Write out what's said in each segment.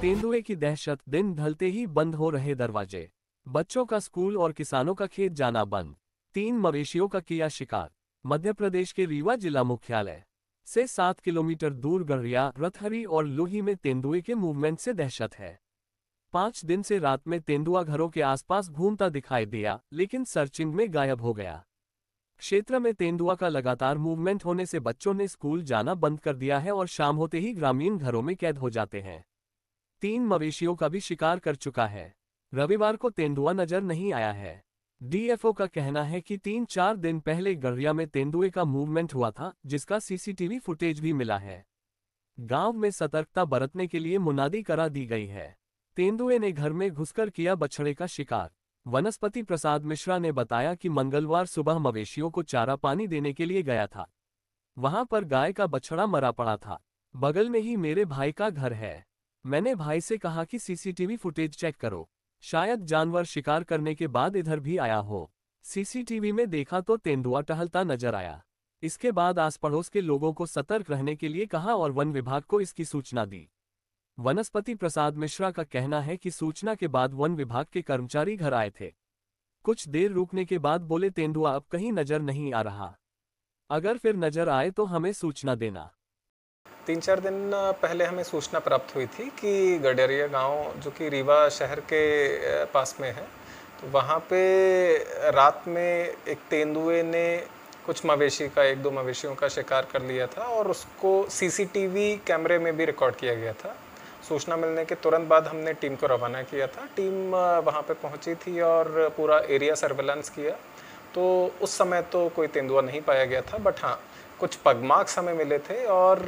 तेंदुए की दहशत, दिन ढलते ही बंद हो रहे दरवाजे। बच्चों का स्कूल और किसानों का खेत जाना बंद। 3 मवेशियों का किया शिकार। मध्य प्रदेश के रीवा जिला मुख्यालय से 7 किलोमीटर दूर गढ़िया, रतहरी और लूही में तेंदुए के मूवमेंट से दहशत है। 5 दिन से रात में तेंदुआ घरों के आसपास घूमता दिखाई दिया, लेकिन सर्चिंग में गायब हो गया। क्षेत्र में तेंदुआ का लगातार मूवमेंट होने से बच्चों ने स्कूल जाना बंद कर दिया है और शाम होते ही ग्रामीण घरों में कैद हो जाते हैं। 3 मवेशियों का भी शिकार कर चुका है। रविवार को तेंदुआ नजर नहीं आया है। डीएफओ का कहना है कि 3-4 दिन पहले गढ़िया में तेंदुए का मूवमेंट हुआ था, जिसका सीसीटीवी फुटेज भी मिला है। गांव में सतर्कता बरतने के लिए मुनादी करा दी गई है। तेंदुए ने घर में घुसकर किया बछड़े का शिकार। वनस्पति प्रसाद मिश्रा ने बताया कि मंगलवार सुबह मवेशियों को चारा पानी देने के लिए गया था। वहां पर गाय का बछड़ा मरा पड़ा था। बगल में ही मेरे भाई का घर है। मैंने भाई से कहा कि सीसीटीवी फुटेज चेक करो, शायद जानवर शिकार करने के बाद इधर भी आया हो। सीसीटीवी में देखा तो तेंदुआ टहलता नजर आया। इसके बाद आस पड़ोस के लोगों को सतर्क रहने के लिए कहा और वन विभाग को इसकी सूचना दी। वनस्पति प्रसाद मिश्रा का कहना है कि सूचना के बाद वन विभाग के कर्मचारी घर आए थे। कुछ देर रुकने के बाद बोले, तेंदुआ अब कहीं नजर नहीं आ रहा, अगर फिर नजर आए तो हमें सूचना देना। 3-4 दिन पहले हमें सूचना प्राप्त हुई थी कि गडेरिया गांव, जो कि रीवा शहर के पास में है, तो वहाँ पे रात में एक तेंदुए ने कुछ मवेशी का, 1-2 मवेशियों का शिकार कर लिया था और उसको सीसीटीवी कैमरे में भी रिकॉर्ड किया गया था। सूचना मिलने के तुरंत बाद हमने टीम को रवाना किया था। टीम वहाँ पे पहुँची थी और पूरा एरिया सर्वेलेंस किया। तो उस समय तो कोई तेंदुआ नहीं पाया गया था, बट हाँ, कुछ पगमार्क्स हमें मिले थे और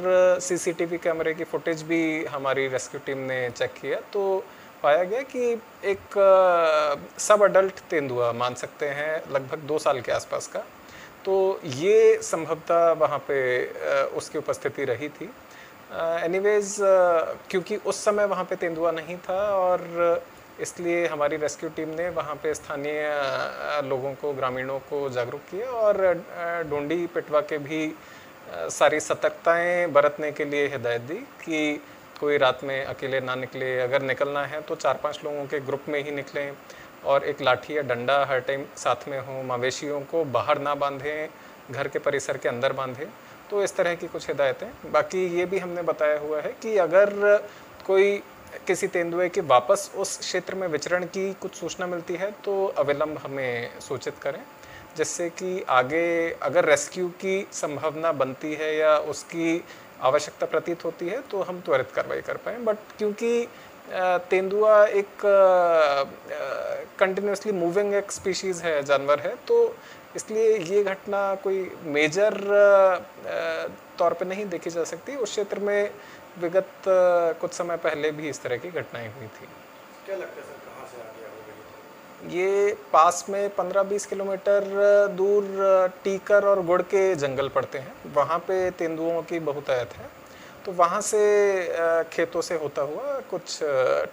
सीसीटीवी कैमरे की फुटेज भी हमारी रेस्क्यू टीम ने चेक किया, तो पाया गया कि एक सब अडल्ट तेंदुआ, मान सकते हैं लगभग 2 साल के आसपास का, तो ये संभवतः वहाँ पे उसकी उपस्थिति रही थी। एनीवेज, क्योंकि उस समय वहाँ पे तेंदुआ नहीं था और इसलिए हमारी रेस्क्यू टीम ने वहाँ पे स्थानीय लोगों को, ग्रामीणों को जागरूक किया और ढूंढी पिटवा के भी सारी सतर्कताएं बरतने के लिए हिदायत दी कि कोई रात में अकेले ना निकले, अगर निकलना है तो 4-5 लोगों के ग्रुप में ही निकलें और एक लाठी या डंडा हर टाइम साथ में हो, मवेशियों को बाहर ना बांधें, घर के परिसर के अंदर बांधें। तो इस तरह की कुछ हिदायतें। बाकी ये भी हमने बताया हुआ है कि अगर कोई किसी तेंदुए के वापस उस क्षेत्र में विचरण की कुछ सूचना मिलती है तो अविलंब हमें सूचित करें, जिससे कि आगे अगर रेस्क्यू की संभावना बनती है या उसकी आवश्यकता प्रतीत होती है तो हम त्वरित कार्रवाई कर पाएँ। बट क्योंकि तेंदुआ एक कंटिन्यूसली मूविंग एक स्पीशीज़ है, जानवर है, तो इसलिए ये घटना कोई मेजर तौर पे नहीं देखी जा सकती। उस क्षेत्र में विगत कुछ समय पहले भी इस तरह की घटनाएं हुई थी। क्या लगता है सर, कहाँ से आ गया होगा ये पास में 15-20 किलोमीटर दूर टीकर और गुड़ के जंगल पड़ते हैं, वहाँ पे तेंदुओं की बहुतायत है, तो वहाँ से खेतों से होता हुआ कुछ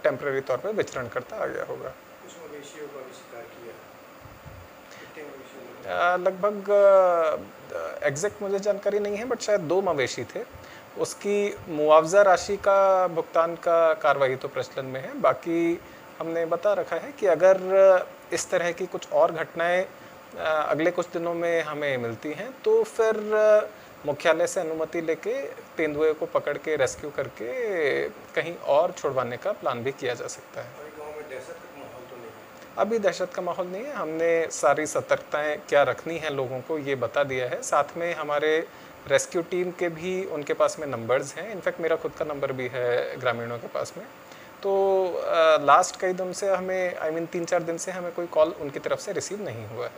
टेम्परेरी तौर पे विचरण करता आ गया होगा। कुछ मवेशियों का भी शिकार किया, कितने मवेशियों? लगभग एग्जैक्ट मुझे जानकारी नहीं है, बट शायद 2 मवेशी थे। उसकी मुआवजा राशि का भुगतान का कार्रवाई तो प्रचलन में है। बाकी हमने बता रखा है कि अगर इस तरह की कुछ और घटनाएं अगले कुछ दिनों में हमें मिलती हैं तो फिर मुख्यालय से अनुमति लेके तेंदुए को पकड़ के रेस्क्यू करके कहीं और छुड़वाने का प्लान भी किया जा सकता है। अभी गाँव में दहशत का माहौल तो नहीं है? अभी दहशत का माहौल नहीं है। हमने सारी सतर्कताएं क्या रखनी है लोगों को ये बता दिया है। साथ में हमारे रेस्क्यू टीम के भी उनके पास में नंबर्स हैं। इनफैक्ट मेरा खुद का नंबर भी है ग्रामीणों के पास में। तो लास्ट कई दिन से हमें 3-4 दिन से हमें कोई कॉल उनकी तरफ से रिसीव नहीं हुआ है।